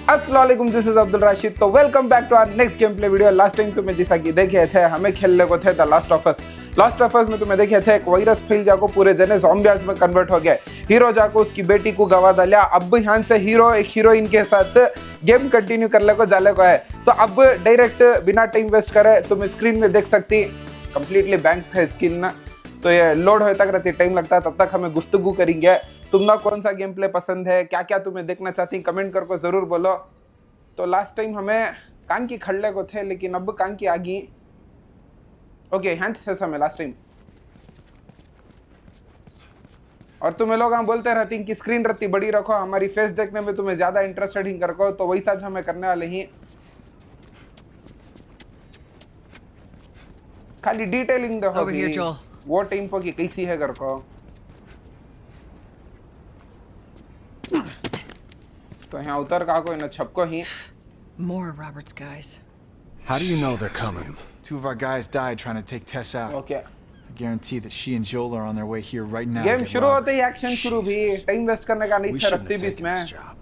अस्सलाम वालेकुम, this is Abdul Rashid. तो welcome back to our next game play video. Last time तुम्हें जैसा कि देखे थे, हमें खेलने को थे the last of us. Last of us में तुम्हें देखे थे एक वायरस फैल जाको पूरे जने ज़ॉम्बियाज में कन्वर्ट हो गए। हीरो जाको उसकी बेटी को गवा डाला। अब यहाँ से हीरो एक हीरोइन के साथ गेम कंटिन्यू करने को जाले को है। तो अब डायरेक्ट बिना टाइम वेस्ट करे तुम स्क्रीन में देख सकती कंप्लीटली बैंक है स्किन ना। तो ये लोड होता रहती टाइम लगता है, तब तक हमें गुफ्तगू करेंगे। तुमना कौन सा गेम प्ले पसंद है, क्या क्या तुम्हें देखना चाहती, कमेंट करके जरूर बोलो। तो लास्ट टाइम हमें कांकी खड़ले को थे, लेकिन अब कांकी आ गई। ओके हैंड्स है समय लास्ट टाइम। और तुम्हें लोग हम बोलते रहती कि स्क्रीन रत्ती बड़ी रखो, हमारी फेस देखने में तुम्हें ज्यादा इंटरेस्टेड ही करो, तो वैसा जो हमें करने वाले ही। खाली डिटेलिंग देखो वो टाइम पर की कैसी है घर को। तो यहाँ उतर का कोई न छपको ही। More Robert's guys. How do you know they're coming? Two of our guys died trying to take Tess out. Okay. I guarantee that she and Joel are on their way here right now. Game शुरू होते ही action शुरू भी। Time waste करने का नहीं We इच्छा shouldn't रखती have भी taken this इसमें। job.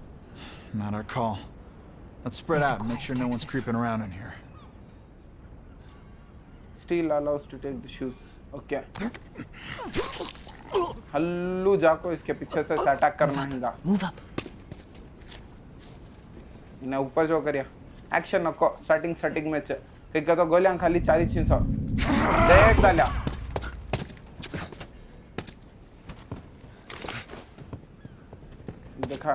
Not our call. Let's spread out and make sure no one's creeping around in here. Still allows to take the shoes. Okay. हल्लू जाको इसके पीछे से अटैक करना हैगा। Move up. इन्हें ऊपर जो करिया एक्शन नको स्टार्टिंग में ठीक है। तो गोलियां खाली 400 देख डालिया। देखा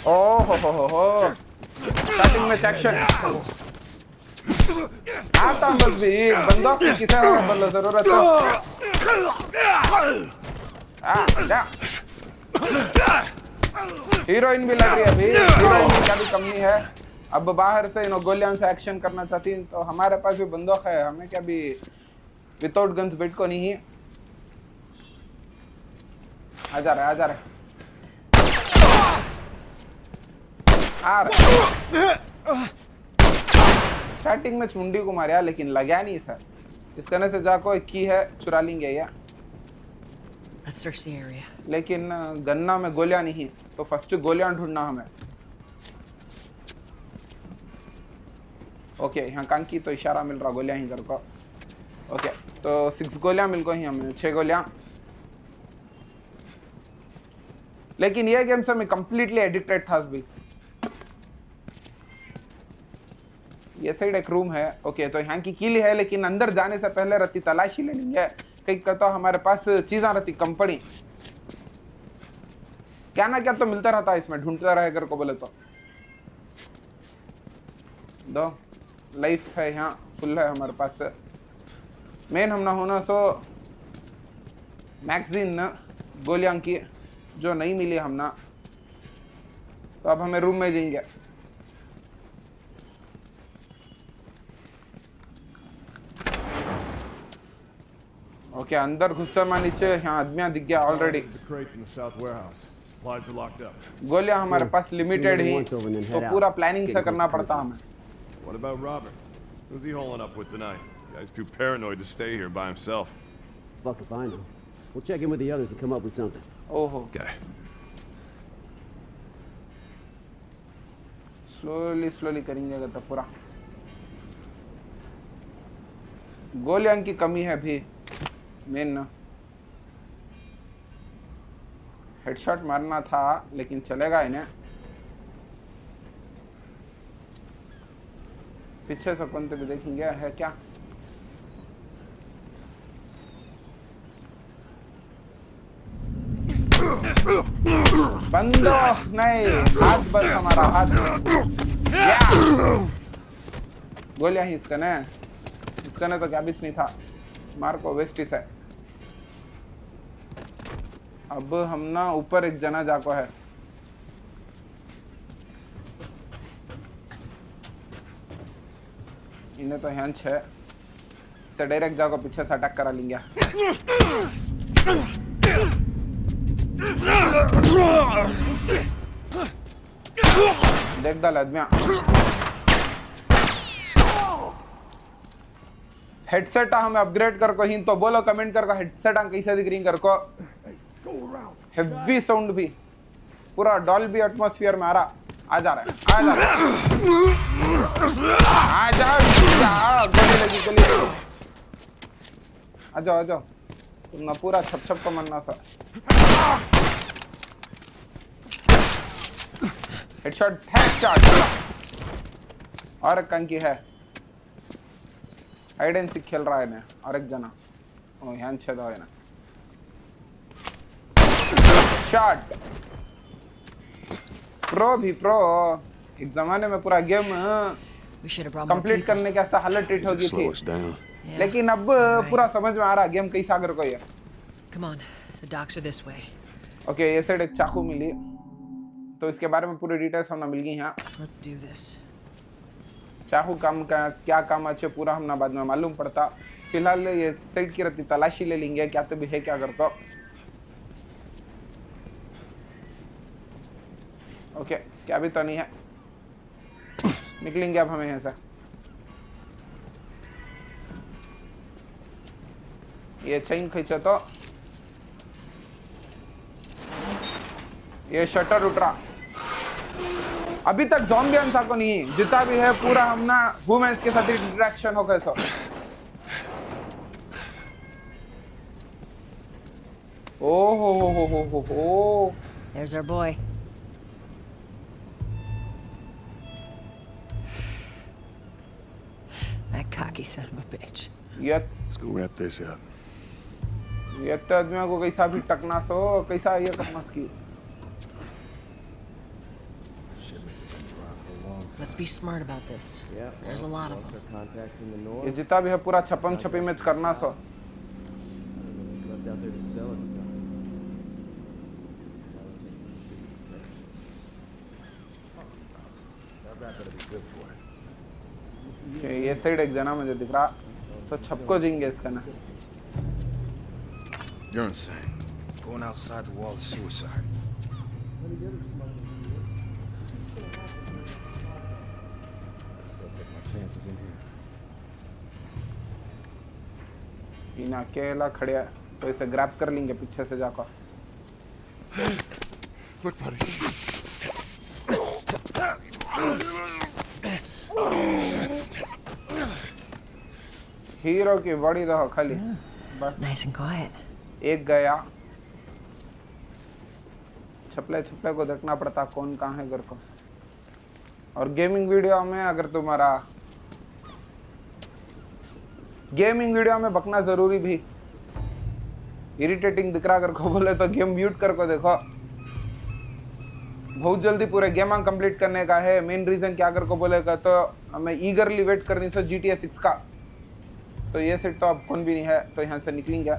ओ हो स्टार्टिंग में एक्शन आता बस भी बंदों की किसे बंदो जरूरत है। हीरोइन भी लग रही है अभी, हीरोइन की भी कमी है। अब बाहर से इन गोलियां से एक्शन करना चाहती है, तो हमारे पास भी बंदूक है, हमें क्या भी विदाउट गन्स बेट को नहीं। आ जा रहे स्टार्टिंग में चुंडी को मारा, लेकिन लगा नहीं सर। इस करने से जाको एक की है चुरा लेंगे या। Let's search the area. लेकिन गन्ना में गोलियां नहीं, तो फर्स्ट गोलियां ढूंढना हमें। ओके यहाँ कांकी तो इशारा मिल रहा गोलियां ही कर को। ओके तो 6 गोलियां मिल गई हमें, 6 गोलियां। लेकिन ये गेम से मैं कंप्लीटली एडिक्टेड था भी। ये साइड एक रूम है। ओके तो यहाँ की कीली है, लेकिन अंदर जाने से पहले रत्ती तलाशी लेनी है। कहीं कहता हमारे पास चीज़ा रहती कंपनी, क्या ना क्या तो मिलता रहता है इसमें, ढूंढता रहे कर को बोले तो। दो लाइफ है यहाँ फुल है हमारे पास। मेन हम ना होना सो मैगजीन न गोलियां की जो नहीं मिली हम ना, तो अब हमें रूम में जाएंगे। ओके अंदर घुसते में नीचे यहाँ आदमियां दिख गया ऑलरेडी। गोलियां हमारे पास लिमिटेड ही, तो पूरा प्लानिंग से करना पड़ता हमें। What about Robert? Who's he holing up with tonight? Guy's too paranoid to stay here by himself. Fuck if I know. We'll check in with the others and come up with something. ओहो Okay. Slowly करेंगे अगर तो पूरा। गोलियां की कमी है भी मेन ना। हेडशॉट मारना था, लेकिन चलेगा इन्हें। पीछे से कौन भी देखेंगे है क्या। बंदो नहीं, हाथ बस हमारा हाथ। गोलियां ही इसका ने तो कैबिज नहीं था, मार को वेस्टिस है। अब हम ना ऊपर एक जना जाको है। इन्हें तो हंच है, इसे डायरेक्ट जाको पीछे से अटैक करा लेंगे। देख डाल आदमिया। हेडसेट हमें अपग्रेड कर को ही, तो बोलो कमेंट कर को हेडसेट कैसे दिख रही कर को। हेवी साउंड भी पूरा डॉल्बी एटमॉस्फेयर में आ रहा। आ जा रहा है, आ जाओ, गली लगी। आ जाओ, तुम ना पूरा छप को मरना सा। हेडशॉट। और एक कंकी है, हाइड एंड सीक खेल रहा है ना, और एक जना ह्यान छेद है ना। शॉट। प्रो एक जमाने में पूरा गेम कंप्लीट करने के वास्ते हालत ट्रीट होगी थी, लेकिन अब पूरा समझ में आ रहा गेम कैसा अगर कोई है। Come on, the docks are this way. Okay, ये साइड एक चाकू मिली, तो इसके बारे में पूरी डिटेल्स हमने मिल गई यहाँ। Let's do this. चाकू काम का क्या काम अच्छे पूरा हमने बाद में मालूम पड़ता। फिलहाल ये साइड की रहती तलाशी ले लेंगे, क्या तो भी है क्या करता। ओके, क्या भी तो नहीं है, निकलेंगे अब हमें यहाँ से। ये चेन खींचे तो ये शटर उठ रहा। अभी तक ज़ॉम्बियंस को नहीं, जितना भी है पूरा हमना ह्यूमंस के साथ इंटरेक्शन हो गए। सो ओहो, There's our boy. That cocky son of a bitch. Let's go wrap this up. ये तो आदमियों को कैसा भी टकना सो, कैसा ये करना सकी। Let's be smart about this. There's a lot of them. ये जितना भी है पूरा छपम छपी में करना सो। ये साइड एक जना मुझे दिख रहा, तो छपको जिंगे इसका ना। You're insane. Going outside the wall is suicide. इन अकेला खड़े है, तो इसे ग्रैब कर लेंगे पीछे से जाकर। Look, buddy. हीरो की बॉडी तो खाली बस। Nice and quiet. एक गया, छपले को देखना पड़ता कौन कहाँ है घर को। और गेमिंग वीडियो में अगर तुम्हारा गेमिंग वीडियो में बकना जरूरी भी, इरिटेटिंग दिख रहा अगर को बोले तो गेम म्यूट कर को देखो। बहुत जल्दी पूरे गेम कंप्लीट करने का है। मेन रीजन क्या अगर को बोलेगा तो हमें ईगरली वेट करनी से GTA 6 का। तो ये सेट तो अब कौन भी नहीं है, तो यहाँ से निकलेंगे।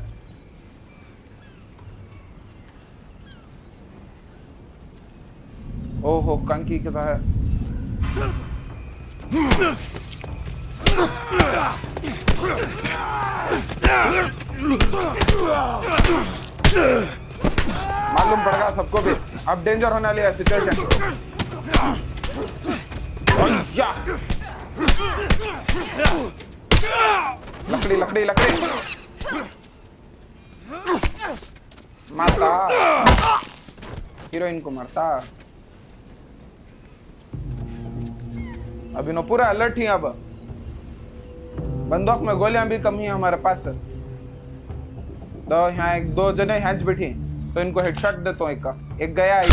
ओहो, कंकी कितना है। मालूम पड़ेगा सबको भी, अब डेंजर होने वाली है सिचुएशन। लकड़ी मारता, हीरोइन को मारता। अभी नो पूरा अलर्ट ही। अब बंदूक में गोलियां भी कम ही हमारे पास। तो यहाँ एक दो जने हैंच बैठी, तो इनको हेडशॉट देता हूँ। एक गया है,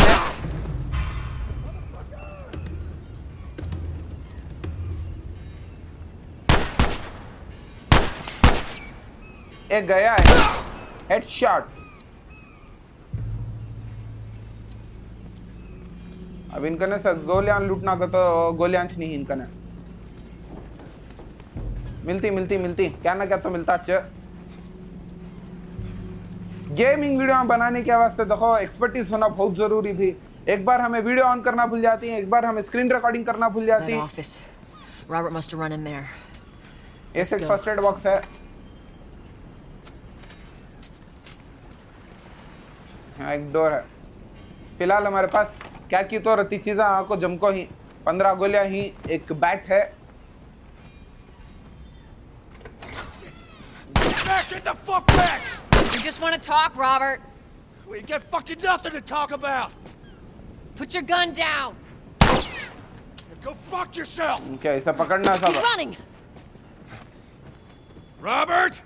एक गया है हेडशॉट। अब इनकने से गोलियां लूटना का तो गोलियां नहीं इनकने मिलती क्या ना क्या तो मिलता। गेमिंग वीडियो बनाने के वास्ते देखो एक्सपर्टीज होना बहुत जरूरी भी। एक बार हमें वीडियो ऑन करना भूल जाती है, एक बार हमें स्क्रीन रिकॉर्डिंग करना भूल जाती है। Office. Robert must have run in there. ये सेट फर्स्ट एड बॉक्स है। हाँ, एक डोर है। फिलहाल हमारे पास क्या की तो रहती चीज़ें आपको जमको ही 15 गोलियां ही, एक बैट है। Get the fuck back! You just want to talk, Robert. We got fucking nothing to talk about! Put your gun down. Go fuck yourself! क्या इसे पकड़ना He's सब running! Robert!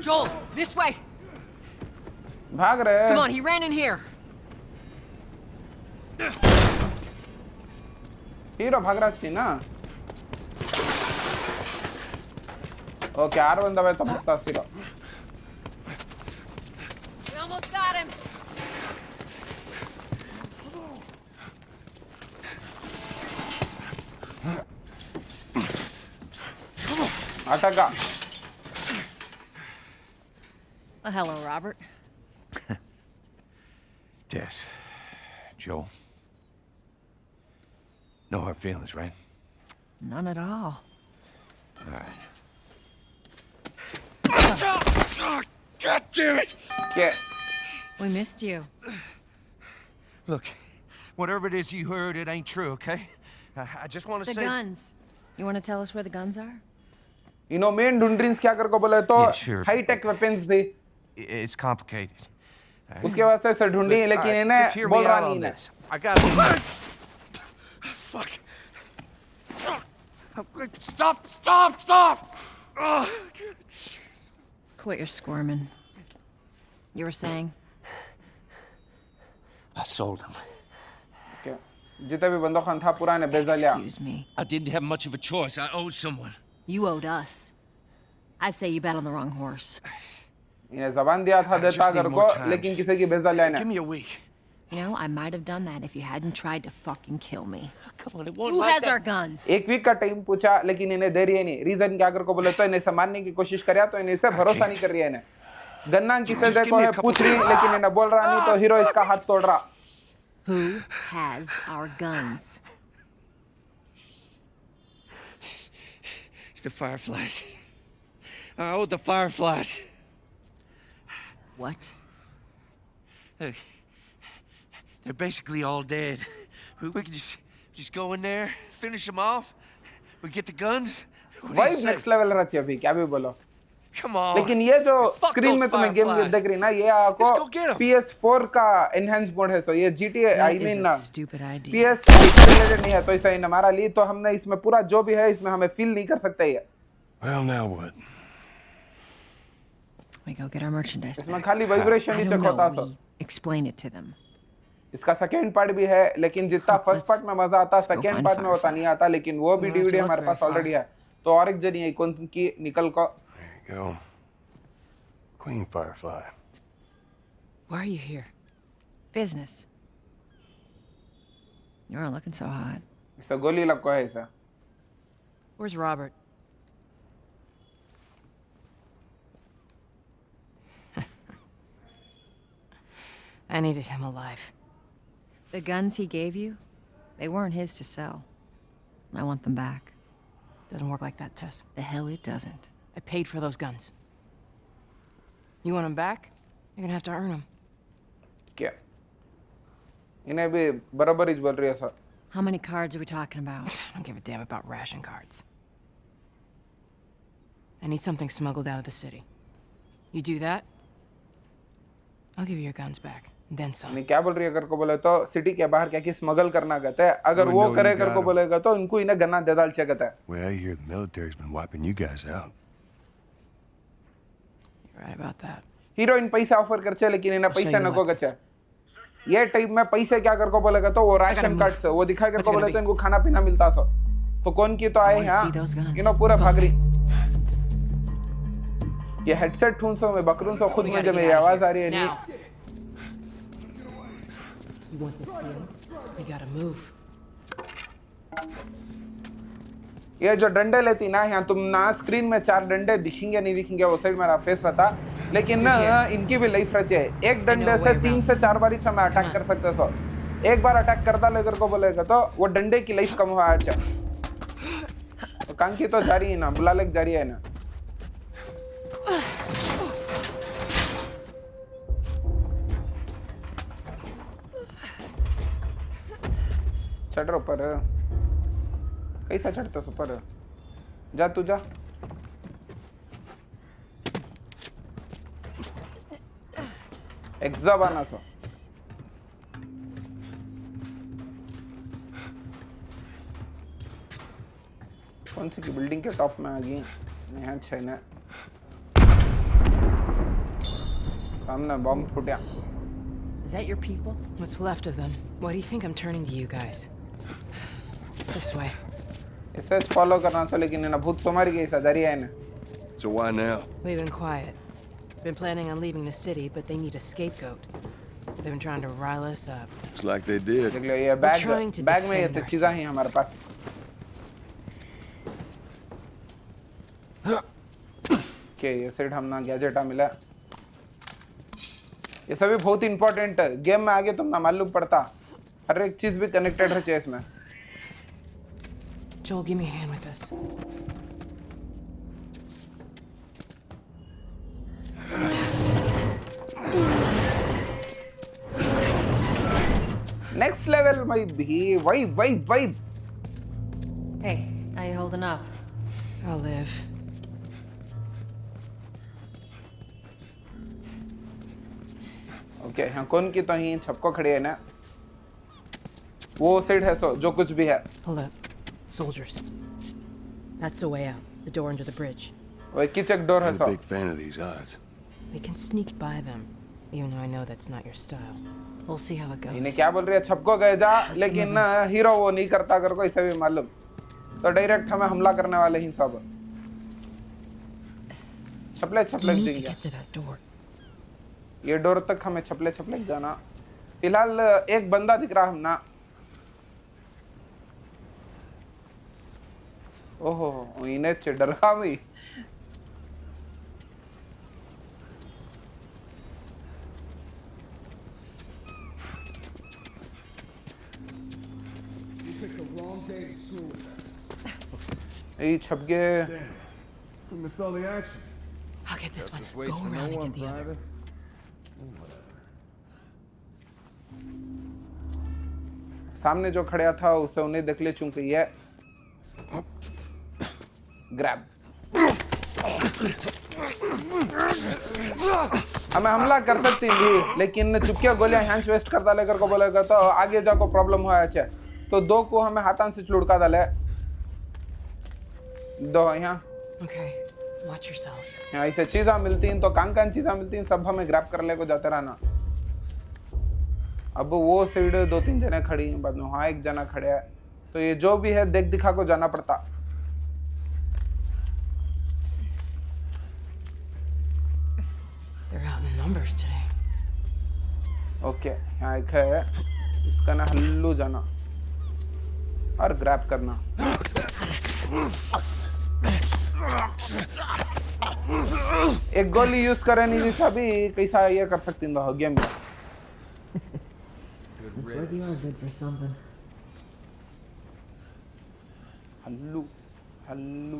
Joel, this way! भाग रहे Come हैं on, he ran in here. Hero भाग रहा थी ना ओके आर बंदा है तो भगता hero We almost got him. अटका Oh, hello, Robert. Tess, Joel. No hard feelings, right? None at all. All right. God damn it! क्या We missed you. Look, whatever it is you heard, it ain't true, okay? I just want to The say... guns. You want to tell us where the guns are? इनो मेन ढूंढरींस क्या कर को बोले तो Yeah, sure. High tech weapons भी It's complicated. all right? उसके वास्ते से ढूंढी All लेकिन right, इन्हें just hear बोल me रहा out नहीं on इन्हें this. I got... Fuck. Stop! Ugh. Quit your squirming. You were saying? I sold him. क्या जितना भी बंदों खान था पूरा ने बेचा लिया Excuse me. I didn't have much of a choice. I owed someone. You owed us. I'd say you bet on the wrong horse. इन्हें जबान दिया था I just देता need कर more को time. लेकिन किसी की बेचा लिया Give इन्हें me a week. You know, I might have done that if you hadn't tried to fucking kill me. Come on, it won't Who like has that. our guns? एक week का time पूछा लेकिन इन्हें दे रही है नहीं reason क्या कर को बोले तो इन्हें से मारने की कोशिश करिया तो इन्हें से भरोसा नहीं कर रही है इन्हें गन्ना किसे Just give देखो me a है couple पूछ रही days. लेकिन इन्हें बोल रहा नहीं तो हीरो इसका हाथ तोड़ रहा Who has our guns? It's the Fireflies. I owed the Fireflies. What? Look, they're basically all dead. We could just go in there, finish them off. We get the guns. What do you vibe say? Next level रहती है अभी क्या भी बोलो Come on. लेकिन ये जो Fuck screen those में तुम्हें गेम Fireflies. देख रही ना ये Let's go आपको get 'em. PS4 का एनहांस मोड है सो ये GTA I That is mean a ना stupid idea. PS5 से रिलेटेड नहीं है तो इसे इन हमारा ली तो हमने इसमें पूरा जो भी है इसमें हमें फील नहीं कर सकते ये Well, now what? We go get our merchandise इसमें back. खाली वाइब्रेशन I ही don't चेक होता know. So We explain it to them. इसका सेकंड पार्ट भी है लेकिन जितना फर्स्ट पार्ट में मजा आता let's go second find part में होता Firefly. नहीं आता लेकिन वो भी We don't have to DVD look हमारे very पास far. ऑलरेडी है तो और एक जनी है कौन की निकल को There you go. Queen Firefly. Why are you here? Business. You aren't looking so hot. इसे गोली लग को है इसे Where's Robert? I needed him alive. The guns he gave you, they weren't his to sell. I want them back. Doesn't work like that, Tess. The hell it doesn't. I paid for those guns. You want them back? You're gonna have to earn them. क्या इन्हें भी बराबर ही बोल रही है sir How many cards are we talking about? I don't give a damn about ration cards. I need something smuggled out of the city. You do that, I'll give you your guns back, and then some. इन्हें क्या बोल रही है कर को बोले तो city के बाहर क्या कि स्मगल करना कहते हैं अगर You वो know करे you कर got को 'em. बोलेगा तो इनको इन्हें गन्ना दे डाल चाहिए कहता है Well, I hear the military's been wiping you guys out. You're right about that. Heroine पैसा ऑफर कर चाहिए लेकिन इन्हें I'll show पैसा you the नको weapons. कचे ये टाइप में पैसे क्या कर को बोलेगा तो वो राशन move. कार्ड से वो दिखा कर What's को it gonna बोले तो be? इनको खाना पीना मिलता सो तो कौन की तो आए wanna यहाँ see those guns. You know पूरा Go भाग ahead. रही ये हेडसेट ठून सो मैं बकरूं सो खुद We में gotta जब get मेरी out of आवाज here. आ रही है नहीं Now. You want to see him? We gotta move. ये जो डंडे लेती ना यहाँ तुम ना स्क्रीन में 4 डंडे दिखेंगे नहीं दिखेंगे वो साइड मेरा फेस रहता लेकिन ना इनकी भी लाइफ रचे है एक डंडे से 3 से 4 बार ही मैं अटैक कर सकते सो एक बार अटैक करता लेकर को बोलेगा तो वो डंडे की लाइफ कम हुआ अच्छा तो कांकी तो जारी है ना बुला लेक जारी है ना चढ़ रहा ऊपर कैसा चढ़ता ऊपर जा तू जा एक्स दबाना सो कौन सी की बिल्डिंग के टॉप में आ गई यहाँ छे ने सामने बॉम्ब फूटा Is that your people? What's left of them? Why do you think I'm turning to you guys? This way. इसे फॉलो करना था लेकिन इन्हें भूत सोमारी के ऐसा दरिया है ना So why now? We've been quiet. Been planning on leaving the city, but they need a scapegoat. They've been trying to rile us up. Looks like they did. देख लो ये trying to बैग में ये defend चीज़ें हैं हमारे पास के ये set हमना gadget मिला ये सभी बहुत इंपॉर्टेंट है गेम में आगे तुम ना मालूम पड़ता हर एक चीज भी कनेक्टेड है चेस में Joel, give me a hand with this. Next level भाई भी vibe Hey, how you holding up? I'll live. Okay यहाँ कौन की तो ही छपको खड़ी है ना वो सेट है सो जो कुछ भी है Hold up. Soldiers. That's the way out. The door under the bridge. वो की चेक डोर है I'm so a big fan of these odds. We can sneak by them, even though I know that's not your style. We'll see how it इन्हें goes. क्या बोल रही है छपको गए जा लेकिन हीरो वो नहीं करता कर को इसे भी मालूम तो डायरेक्ट हमें हमला करने वाले ही सब छपले We छपले need to जिंगे get to that door. ये डोर तक हमें छपले छपले जाना फिलहाल एक बंदा दिख रहा हम ना ओहो इन्हें डर खा भी ये छप गए We missed all the action. I'll get this one. Go around and get the other. सामने जो खड़ा था उसे उन्हें देख ले चुके ये ग्रैब हमें हमला कर सकती थी लेकिन चुपके गोलियां हैंड्स वेस्ट कर डाले कर को बोलेगा तो आगे जाको प्रॉब्लम हुआ है तो दो को हमें हाथान से लुढ़का डाले दो यहाँ Okay. Watch yourselves. यहाँ ऐसे चीज़ा मिलती हैं तो कान चीज़ा मिलती हैं सब हमें ग्रैब कर ले को जाते रहना अब वो साइड दो तीन जने खड़ी हैं बाद में वहाँ एक जना खड़े है तो ये जो भी है देख दिखा को जाना पड़ता They're out in numbers today. Okay यहाँ एक है इसका ना हल्लू जाना और ग्रैब करना एक गोली यूज करे नहीं जैसा भी कैसा ये कर सकती हो गेम में हल्लू हल्लू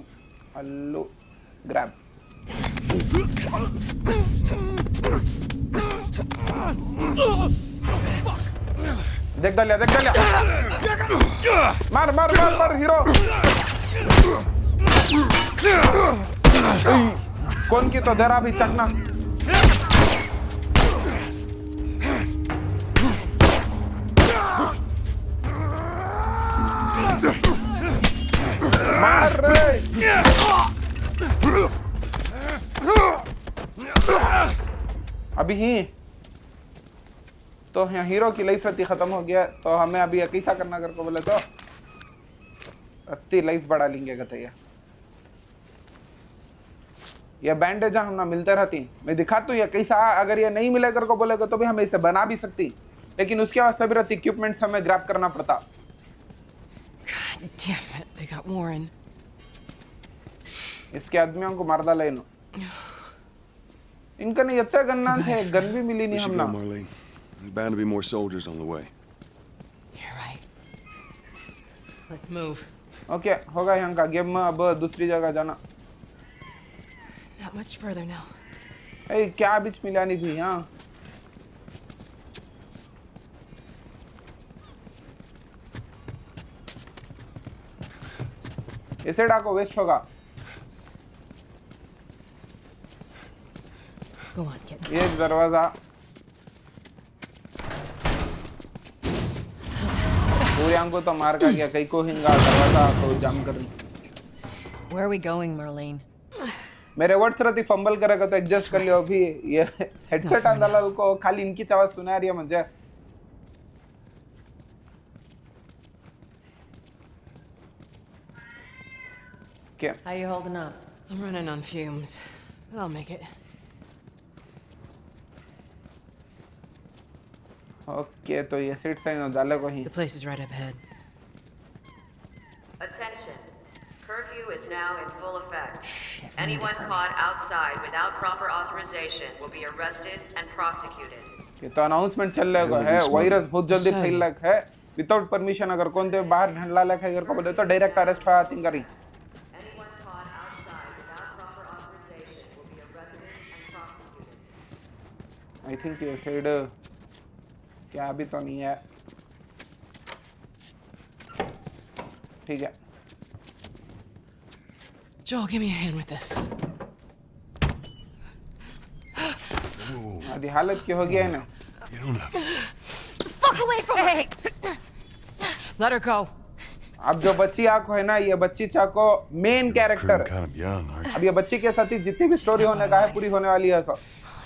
हल्लू ग्रैब देख डालिया मार मार मार मार हीरो कौन की तो जरा भी चकना मार रे अभी ही तो यहाँ हीरो की लाइफ रत्ती खत्म हो गया तो हमें अभी कैसा करना कर को बोले तो रत्ती लाइफ बढ़ा लेंगे कहते ये बैंडेज हम ना मिलते रहती मैं दिखाता हूँ ये कैसा अगर ये नहीं मिले कर को बोलेगा तो भी हमें इसे बना भी सकती लेकिन उसके वास्ते भी रहती इक्विपमेंट्स हमें ग्रैब करना पड़ता God damn it, they got Warren. इसके आदमियों को मार डाला इन्हों इनका नहीं इतने गन्ना थे गन भी मिली We नहीं should Hamna go, Marlene. There's bound to be more soldiers on the way. You're right. Let's move. Okay होगा यहाँ का गेम में अब दूसरी जगह जाना Not much further now. ए क्या बीच मिला नहीं भी यहाँ इसे डाको वेस्ट होगा Go on, kids. ये दरवाजा पूरी को तो मार का गया कई को हिंगा दरवाजा को जाम कर Where are we going, Marlene? मेरे वर्ड्स रहती फंबल करेगा तो एडजस्ट कर लियो अभी ये हेडसेट आंदाला को खाली इनकी आवाज सुना रही है म्हणजे क्या How you holding up? I'm running on fumes, but I'll make it. Okay तो ये सीट साइन डाले को ही The place is right up ahead. Attention. Curfew is now in full effect. Anyone caught outside without proper authorization will be arrested and prosecuted. ये तो announcement चल रहा है virus बहुत जल्दी फैल रहा है विदाउट परमिशन अगर कौन ते बाहर ढंडला लगा है को बोले तो डायरेक्ट अरेस्ट होया थिंग करी Anyone caught outside without proper authorization will be arrested and prosecuted. I think ये साइड क्या अभी तो नहीं है ठीक है Joel, give me a hand with this. आधी हालत की हो गया है ना Get on up. Fuck away from me! Let her go. अब जो बच्ची आंखो है ना ये बच्ची चाको main character Kind of young, aren't you? अब ये बच्ची के साथ ही जितनी भी स्टोरी होने का है पूरी होने वाली है सब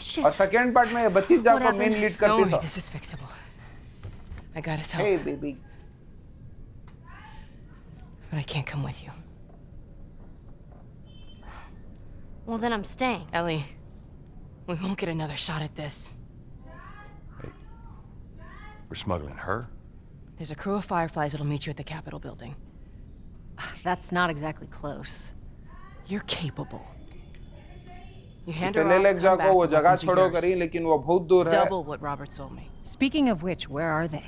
Shit. और सेकंड पार्ट में ये बच्ची जाको मेन लीड Don't करती worry, है this is fixable. I got his help, hey baby but I can't come with you. Well, then I'm staying. Ellie, we won't get another shot at this. We're smuggling her? There's a crew of Fireflies that'll meet you at the Capitol building. That's not exactly close. You're capable. You hand इसे her ले off, ले come जाको back, वो the जगह weapons are छोड़ो yours. करी लेकिन वो बहुत दूर है Double what Robert sold me. Speaking of which, where are they?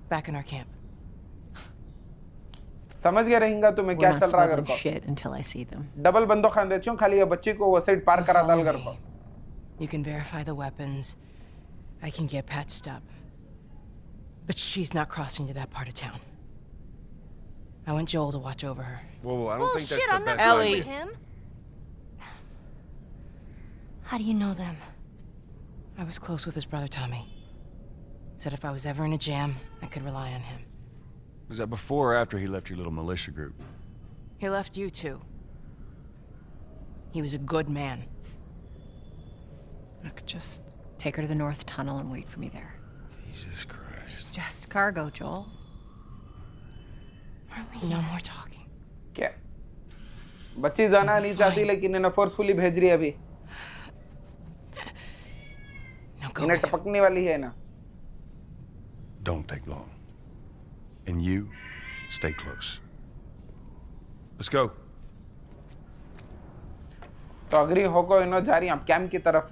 Back in our camp. समझ गया रहेगा तुम्हें We're क्या not चल रहा है घर smuggling को shit until I see them. Double बंदूक खान देती हूँ खाली ये बच्ची को वो साइड पार करा डाल घर को You can verify the weapons. I can get patched up. But she's not crossing to that part of town. I want Joel to watch over her. Whoa, I don't think that's Bullshit, the I'm not best going Ellie. with him. How do you know them? I was close with his brother Tommy. Said if I was ever in a jam, I could rely on him. Was that before or after he left your little militia group? He left you too. He was a good man. Look, just take her to the North Tunnel and wait for me there. Jesus Christ. Just cargo, Joel. No more talking. क्या बच्ची जाना नहीं चाहती लेकिन इन्हें forcefully भेज रही है अभी Now go इन्हें with him. टपकने वाली है ना Don't take long. And you, stay close. Let's go. तो अग्री होको इन्हों जा रही हैं कैंप की तरफ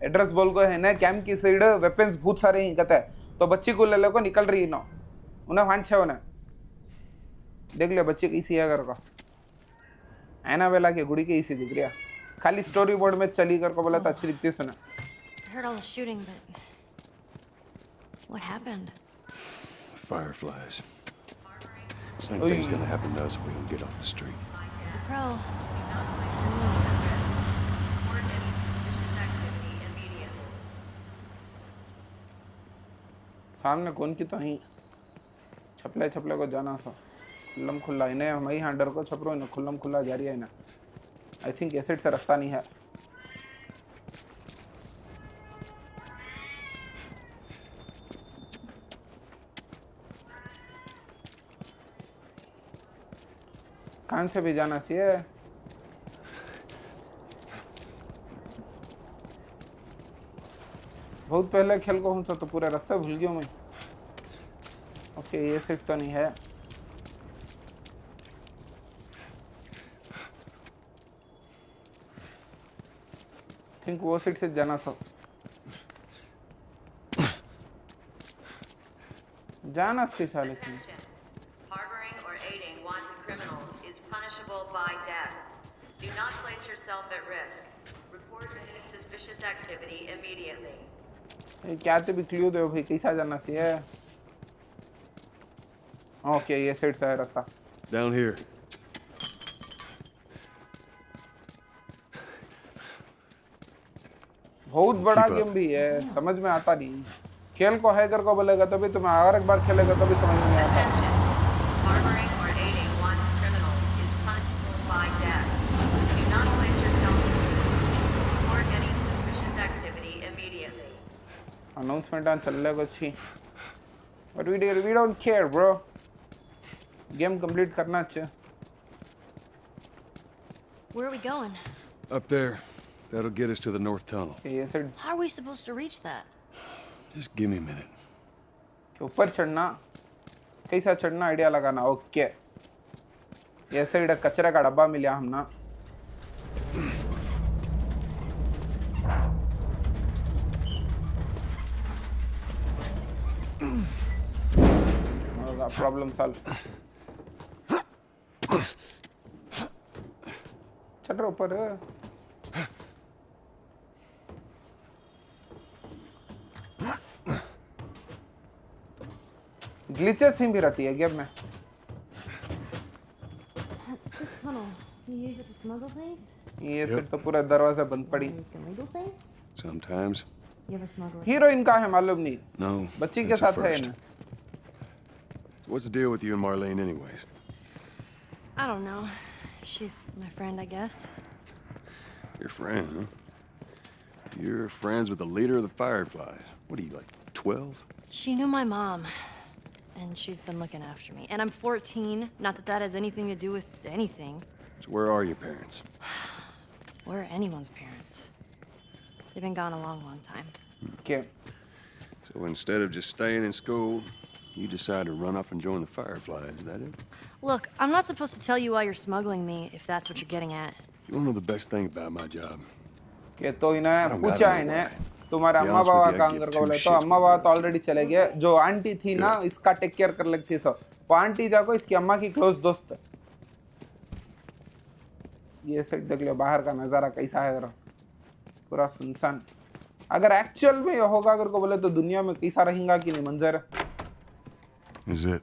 एड्रेस बोल को है ना कैंप की साइड वेपन्स बहुत सारे ही कहते हैं तो बच्ची को ले लो को निकल रही इन्हों उन्हें वांछे उन्हें देख लियो बच्ची कैसी है घर को एनाबेला की गुड़ी कैसी दिख रही है खाली स्टोरी बोर्ड में चली कर को बोला तो अच्छी दिखती सुना I heard all the shooting, but what happened? Fireflies. Same thing's gonna happen to us if we don't get off the street. The Pro. Report any suspicious activity immediately. सामने कौन की तो ही छपले छपले को जाना सो खुल्लम खुल्ला इन्हें हमारी हाँ डर को छपरो इन्हें खुल्लम खुल्ला जा रही है इन्हें आई थिंक एसिड से रास्ता नहीं है कान से भी जाना चाहिए बहुत पहले खेल को हूँ तो पूरे रास्ते भूल गया मैं ओके ये सीट तो नहीं है थिंक वो सीट से जाना सब जाना इसके साले की Attention. Harboring or aiding wanted criminals is punishable by death. Do not place yourself at risk. Report any suspicious activity immediately. ये क्या तो भी क्लियर दो भाई कैसा जाना चाहिए ओके ये सीट से है रास्ता Down here. बहुत बड़ा Keep up. गेम भी है समझ में आता नहीं खेल को हैकर को बोलेगा तभी तुम्हें अगर एक बार खेलेगा तभी समझ में नहीं आता Attention. Harboring or aiding wanted criminals is punishable by minute चलले को छी but we don't care bro game complete करना चाहिए Where are we going? Up there. That'll get us to the north tunnel. ये से How are we supposed to reach that? Just give me a minute. के ऊपर चढ़ना कैसा चढ़ना idea लगाना ओके ये साइड कचरे का डब्बा मिला हमना होगा प्रॉब्लम सॉल्व चढ़ रहा ऊपर ग्लिचेस ही भी रहती है गेम में This tunnel. You use it to smuggle things? ये सिर्फ तो पूरा दरवाजा बंद पड़ी Like illegal things? Sometimes. You ever smuggle? Heroine का है मालूम नहीं No. बच्ची के that's a साथ है first. ना So what's the deal with you and Marlene anyways? I don't know. She's my friend, I guess. Your friend, huh? You're friends with the leader of the Fireflies. What are you, like 12? She knew my mom, and she's been looking after me. And I'm 14. Not that that has anything to do with anything. So where are your parents? We're anyone's parents. They've been gone a long, long time. Okay. So instead of just staying in school, you decide to run off and join the Fireflies, is that it? Look, I'm not supposed to tell you why you're smuggling me, if that's what you're getting at. You wanna know the best thing about my job? के तो इन्हें don't पूछा know इन्हें why. तुम्हारे To be अम्मा honest Baba with you, I काम give कर two बोले तो shits अम्मा बाबा तो ऑलरेडी चले गए जो आंटी थी ना इसका टेक केयर कर लेती सो वो आंटी जाको इसकी अम्मा की क्लोज दोस्त है ये सेट देख लो बाहर का नजारा कैसा है जरा पूरा सुनसान अगर एक्चुअल में ये होगा अगर को बोले तो दुनिया में कैसा रहेगा कि नहीं मंजर Is it?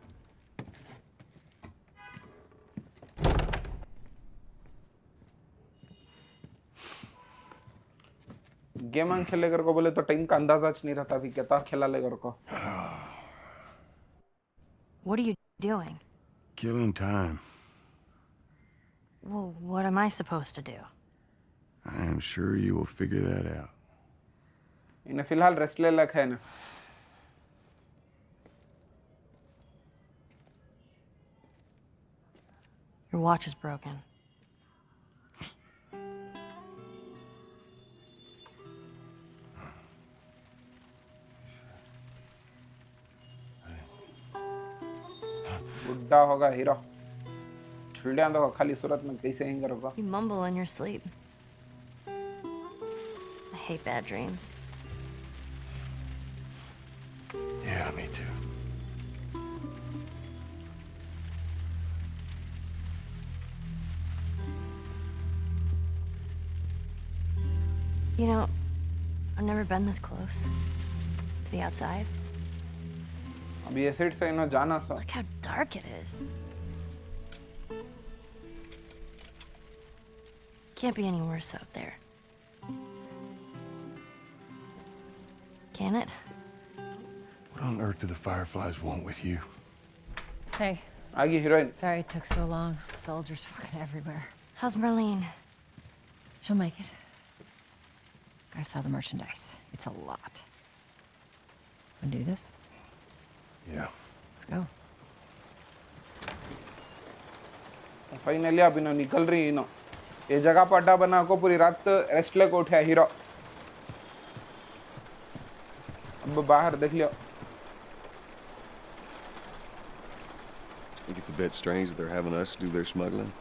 गेम खेले कर को बोले तो टाइम का अंदाजा नहीं रहता अभी कितना खेला ले कर को What are you doing? Killing time. Well, what am I supposed to do? I am sure you will figure that out. इन्हें फिलहाल रेस्ट ले लख है ना Your watch is broken. बुड्ढा होगा हीरो छुड़िया तो खाली सूरत में कैसे हैंगर होगा You mumble in your sleep. I hate bad dreams. Yeah, me too. You know, I've never been this close to the outside. अभी ये सीट से इन्हें जाना सा Look how dark it is. Can't be any worse out there. Can it? What on earth do the Fireflies want with you? Hey, आगे heroine sorry it took so long. Soldiers fucking everywhere. How's Marlene? She'll make it. Gotta sell the merchandise. It's a lot. Wanna do this? Yeah. Let's go. Finally अब इन्हों निकल रही इन्हों ये जगह पर अड्डा बना को पूरी रात रेस्ट ले को उठा हीरो अब बाहर देख लियो Think it's a bit strange that they're having us do their smuggling?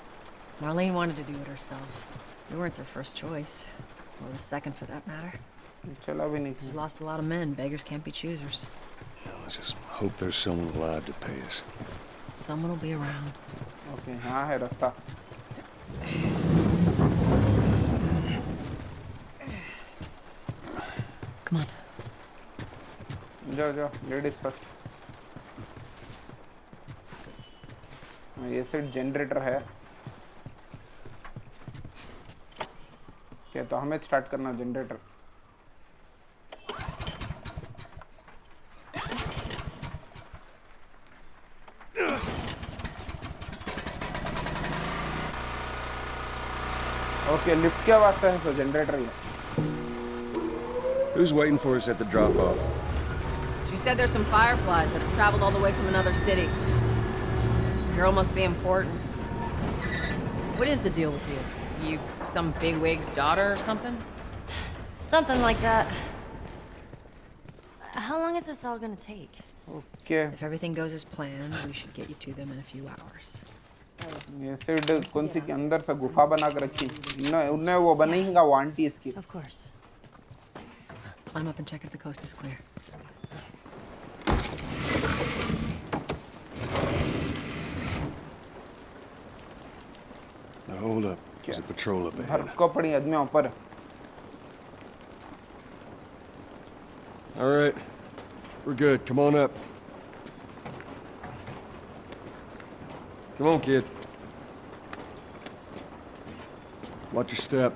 Marlene wanted to do it herself. We weren't their first choice. Or the second, for that matter. चला भी नहीं She's lost a lot of men. Beggars can't be choosers. Let's just hope there's someone alive to pay us. Someone will be around. Okay हाँ है रास्ता Come on. जाओ जाओ ladies first ये set generator है क्या तो हमें स्टार्ट करना जनरेटर ओके लिफ्ट के वास्ते है तो जनरेटर ही है Who's waiting for us at the drop-off? She said there's some fireflies that have traveled all the way from another city. Girl must be important. What is the deal with you? You some bigwig's daughter or something? Something like that. How long is this all gonna take? Okay If everything goes as planned, we should get you to them in a few hours. ये सिड कौन सी के अंदर से गुफा बना के रखी उन्हें वो बनाएगा वो आंटी इसकी Of course. Climb up and check if the coast is clear. Now hold up. There's a patrol up ahead. भड़को पड़ी आदमी ऊपर All right. We're good. Come on up. Come on, kid. Watch your step.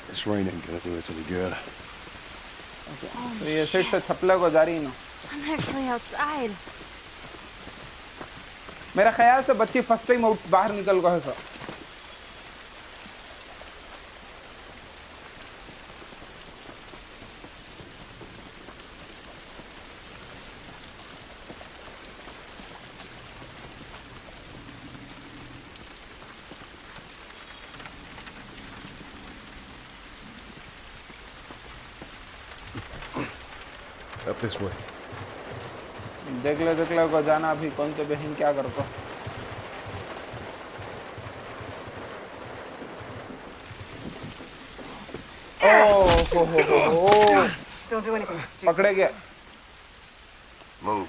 This rain ain't gonna do us any good. तो ये सिड से छपले को जा रही ना I'm actually outside. मेरा ख्याल से बच्ची फर्स्ट टाइम आउट बाहर निकल गए सर Up this way. देख ले को जाना अभी कौन से बहन क्या कर को ओ Don't do anything stupid. पकड़े गया Move.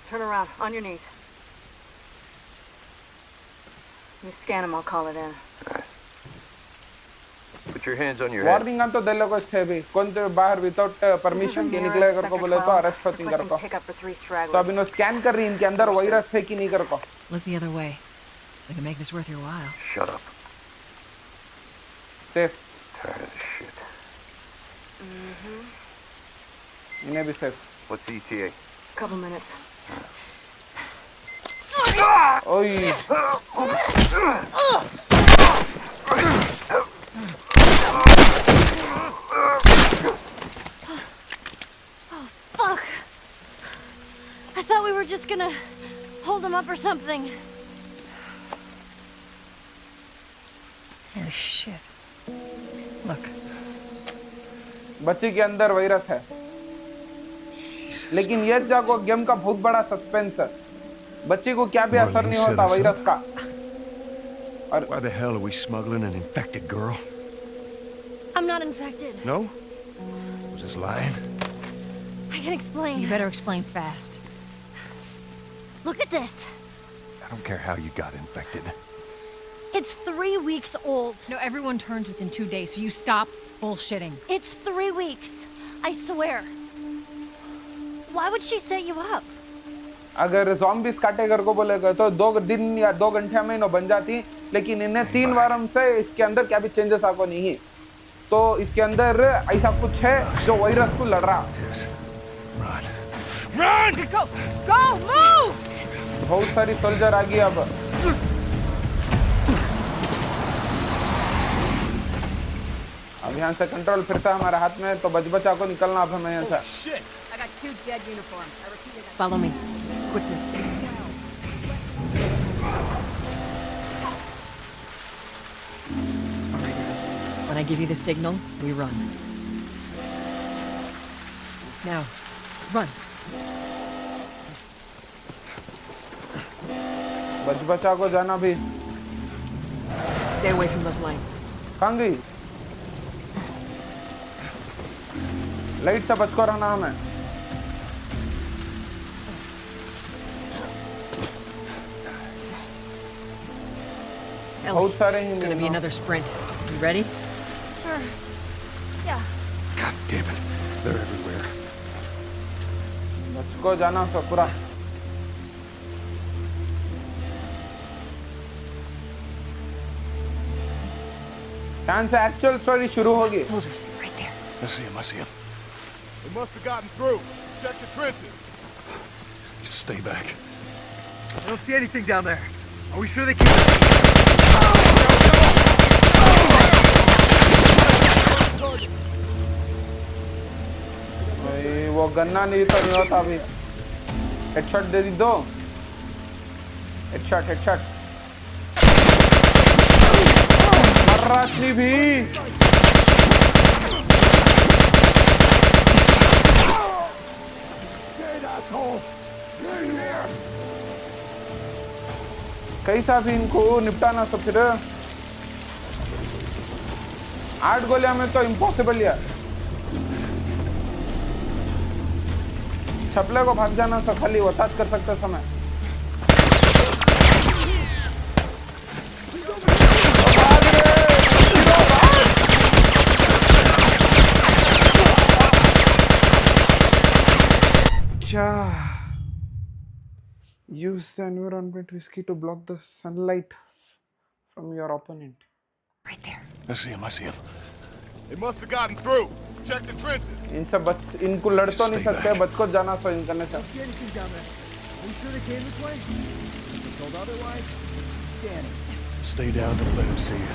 Turn around, on your knees. You scan him, I'll call it in. Put your hands on your head. Warning तो दे लोगों से भी कौन तो बाहर विदाउट परमिशन के निकले कर को बोले तो अरेस्ट होती कर को Pick up for 3 तो stragglers. अभी नो स्कैन कर रही इनके अंदर वायरस है कि नहीं कर को Look the other way. We can make this worth your while. Shut up. Safe Tired of this shit. इन्हें भी safe What's the ETA? Couple minutes. ओई Fuck! I thought we were just gonna hold him up or something. Oh shit. Look. बच्ची के अंदर virus है लेकिन ये जागो गेम का बहुत बड़ा सस्पेंस है बच्ची को क्या भी असर नहीं होता वायरस का और Why the hell are we smuggling an infected girl? I'm not infected. No? Was this lying? I can explain. You better explain fast. Look at this. I don't care how you got infected. It's 3 weeks old. No, everyone turns within 2 days, so you stop bullshitting. It's 3 weeks. I swear. Why would she set you up? अगर zombies काटे कर को बोलेगा तो 2 दिन या 2 घंटे में नो बन जाती लेकिन इन्हें 3 वारम से इसके अंदर क्या भी चेंजेस आको नहीं है तो इसके अंदर ऐसा कुछ है जो वायरस को लड़ रहा Run. Go! Go! Move! बहुत सारी सोल्जर आ गई अब अब यहाँ से कंट्रोल फिर से हमारे हाथ में तो बचा को निकलना अब हमें यहाँ से I got 2 dead uniforms. I repeat it. Follow me. Quickly. All right. When I give you the signal, we run. Now, run. बचा को जाना भी Stay away from those lights. कहाँ गई लाइट से बच को रहना हमें बहुत सारे ही It's gonna be another sprint. You ready? Sure. Yeah. God damn it. They're everywhere. बच को जाना सब पूरा यहाँ से एक्चुअल स्टोरी शुरू होगी Soldiers, right there. I see him. I see him. They must have gotten through. Check the trenches. Just stay back. I don't see anything down there. Are we sure they can't? वो गन्ना नहीं तो नहीं होता अभी। Headshot दे दी दो। Headshot मर्राशनी भी। कैसा भी इनको निपटाना तो फिर 8 गोलियां में तो इम्पॉसिबल है। छपले को भाग जाना तो खाली वताज कर सकते समय। क्या? Use the environment whiskey to block the sunlight from your opponent. Right there. I see him. They must have gotten through. Check the trenches. इनको लड़ तो नहीं सकते, बच को जाना सो इन करने से। Stay down, don't let him see you.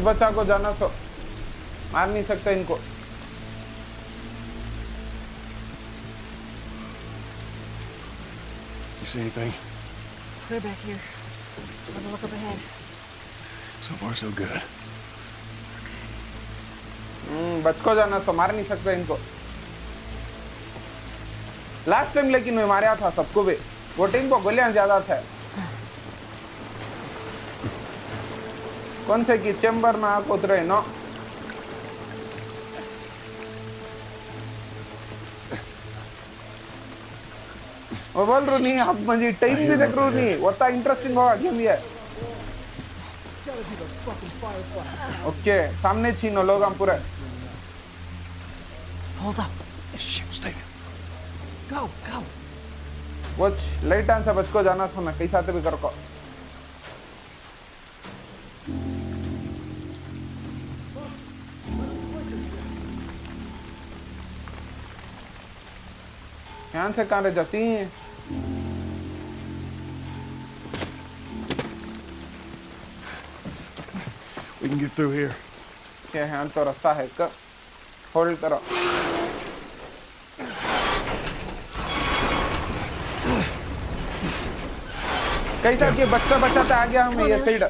बचा को जाना सो, मार नहीं सकते इनको। You see anything? Clear back here. Have a look up ahead. So far, so good. बच को जाना तो मार नहीं सकते इनको। लास्ट टाइम लेकिन मैं मारा था सबको भी। वो टीम को गोलियां ज्यादा थे। कौन से की चेंबर में आको उतरे नो? वो बोल रही नहीं, अब मुझे टाइम भी देख रही नहीं। वो तो इंटरेस्टिंग होगा गेम ये। ओके, सामने छीनो लोग हम पूरे। Hold up. Shit, stay there. Go. Watch light आन से बच को जाना था मैं कैसा भी कर को। यहाँ से कहाँ रह जाती हैं? We can get through here. क्या यहाँ तो रास्ता है का? होल्ड करो। कैसा कि बचाते आ गया हमें ये side.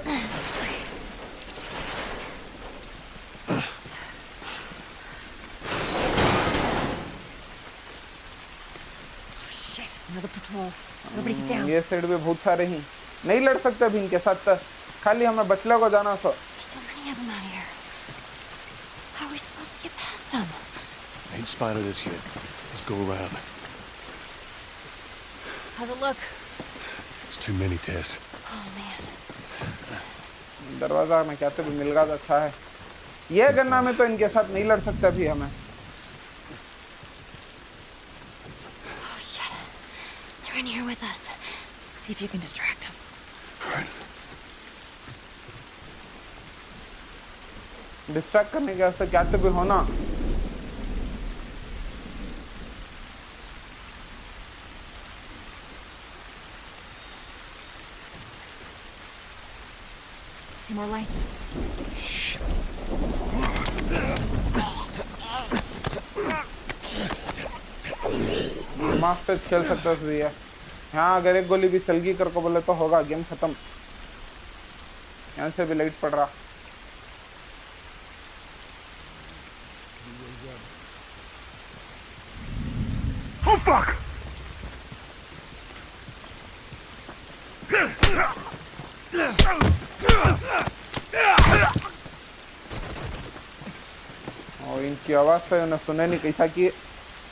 Another patrol. Nobody get down. ये साइड में बहुत सारे ही नहीं लड़ सकते अभी इनके साथ। खाली हमें बचला को जाना सो। There's so many of them out here. How are we supposed to get past them? Ain't spotted us yet. Let's go around. How's it look? It's too many, Tess. Oh man. दरवाजा में कहते भी मिल गया तो अच्छा है। ये गन्ना में तो इनके साथ नहीं लड़ सकते अभी हमें। Oh shit. They're in here with us. See if you can distract them. All right. Distract करने के वास्ते कहते भी होना। See more lights? मार्क से खेल सकते हो ये। यहाँ अगर एक गोली भी चलगी कर को बोले तो होगा गेम खत्म। यहाँ से भी लाइट पड़ रहा। Oh fuck! और इनकी आवाज से उन्हें सुने नहीं कैसा कि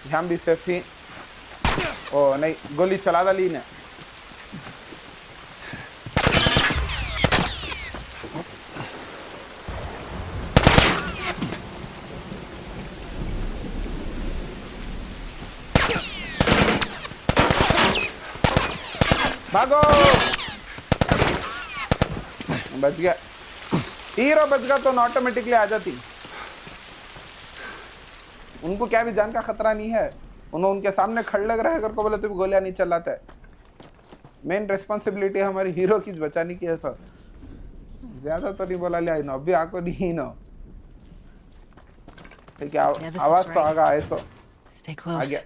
ध्यान भी सेफ ही। ओ नहीं, गोली चला डाली ने। भागो, बच गया। हीरो बच गया तो ऑटोमेटिकली आ जाती। उनको क्या भी जान का खतरा नहीं है। उन्होंने उनके सामने खड़े लग रहे हैं को बोले तो भी गोलियां नहीं चलाते। मेन रिस्पॉन्सिबिलिटी हमारी हीरो की बचाने की है सर। ज्यादा तो नहीं बोला लिया ना, अभी आको नहीं ना। ठीक है Yeah, this आवाज looks तो right. आगा ऐसा Stay आ close. गया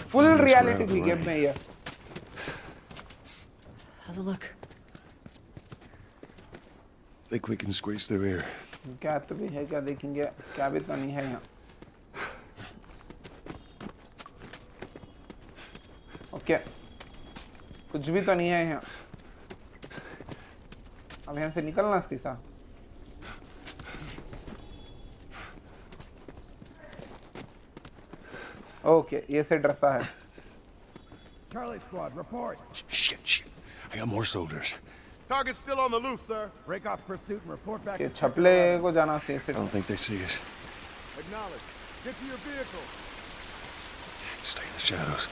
फुल That's रियलिटी right, थी गेम right. में ये How's it look? Think we can squeeze through here? क्या तो भी है क्या देखेंगे क्या भी तो नहीं है यहाँ ओके कुछ भी तो नहीं है यहाँ अब यहाँ से निकलना इसके साथ ओके ये से ड्रेसा है Charlie Squad, report. Shit. I got more soldiers. Target's still on the loose, sir. Break off pursuit and report back. ये छपले को जाना से I don't think they see us. Acknowledge. Get to your vehicle. Stay in the shadows.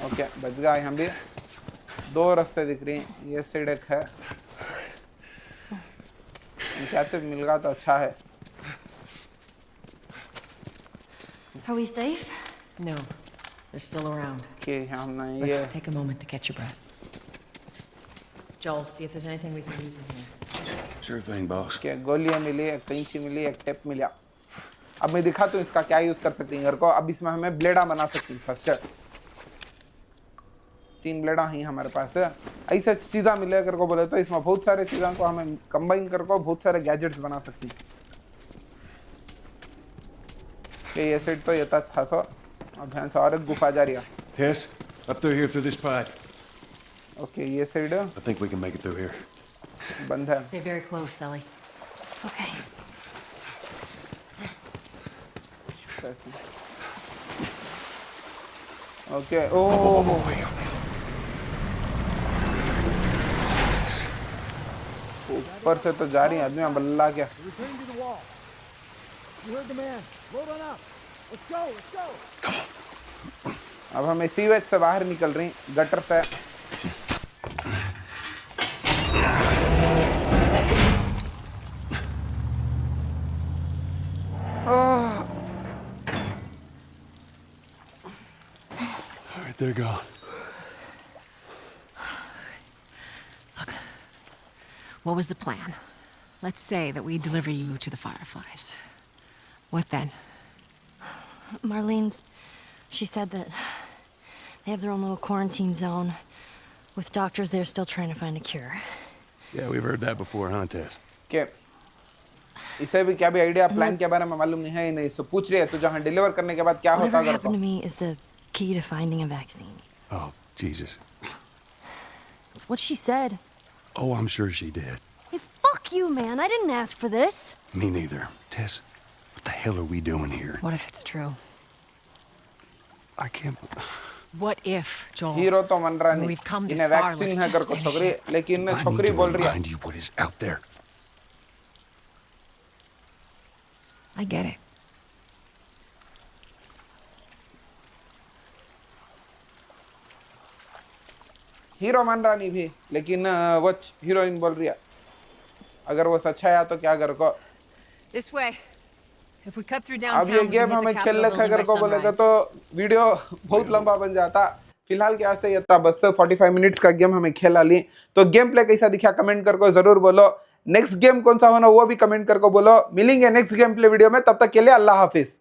Okay बच गया यहाँ भी दो रास्ते दिख रही हैं ये साइड एक है क्या तो मिल गया तो अच्छा है Are we safe? No, they're still around. कि हमने But ये take a moment to catch your breath. Joel, see if there's anything we can use in here. Sure thing, boss. क्या गोलियां मिली एक कैंची मिली एक टेप मिला अब मैं दिखा तो इसका क्या यूज कर सकती हैं घर को अब इसमें हमें ब्लेडा बना सकती हैं फर्स्ट 3 ब्लेडा ही हमारे पास है ऐसे चीज़ा मिले अगर को बोले तो इसमें बहुत सारे चीज़ों को हमें कंबाइन कर को बहुत सारे गैजेट्स बना सकती हैं ये सेट तो ये था सो अब ध्यान से और एक गुफा जा रही है Tess, up through here through this pipe. Okay ये side I think we can make it through here. बंद है Stay very close, Ellie. Okay. Okay oh ऊपर से तो जा रही है आदमी बल्ला क्या Return to the wall. You heard the man. Load on up. Let's go. Let's go. अब हमें सीवेज से बाहर निकल रही गटर से All right, they're gone. What was the plan? Let's say that we deliver you to the Fireflies. What then? Marlene, she said that they have their own little quarantine zone with doctors there still trying to find a cure. Yeah, we've heard that before, huh, Tess? के इसे भी क्या भी idea plan के बारे में मालूम नहीं है ही नहीं सो पूछ रही है तो जहाँ डिलीवर करने के बाद क्या होता Whatever अगर happened to me is the key to finding a vaccine. Oh, Jesus. It's what she said. Oh, I'm sure she did. Hey, fuck you, man. I didn't ask for this. Me neither. Tess, what the hell are we doing here? What if it's true? I can't... What if, Joel? Hero तो मन रहा नहीं We've come this इन्हें far, let's vaccine है just कर को finish छोकरी it. लेकिन I छोकरी need बोल to रही है remind you what is out there. I get it. Hero मान रहा नहीं भी लेकिन वो हीरोइन बोल रही है अगर वो सच्चा है तो क्या कर को This way. If we cut through अब downtown, ये we can game hit the हमें Capitol खेलने का building अगर by को बोलेगा sunrise. तो वीडियो बहुत लंबा बन जाता फिलहाल के वास्ते ये था बस 45 मिनट्स का गेम हमें खेला ली तो गेम प्ले कैसा दिखा कमेंट करके जरूर बोलो नेक्स्ट गेम कौन सा होना वो भी कमेंट करके बोलो मिलेंगे नेक्स्ट गेम प्ले वीडियो में तब तक के लिए अल्लाह हाफिज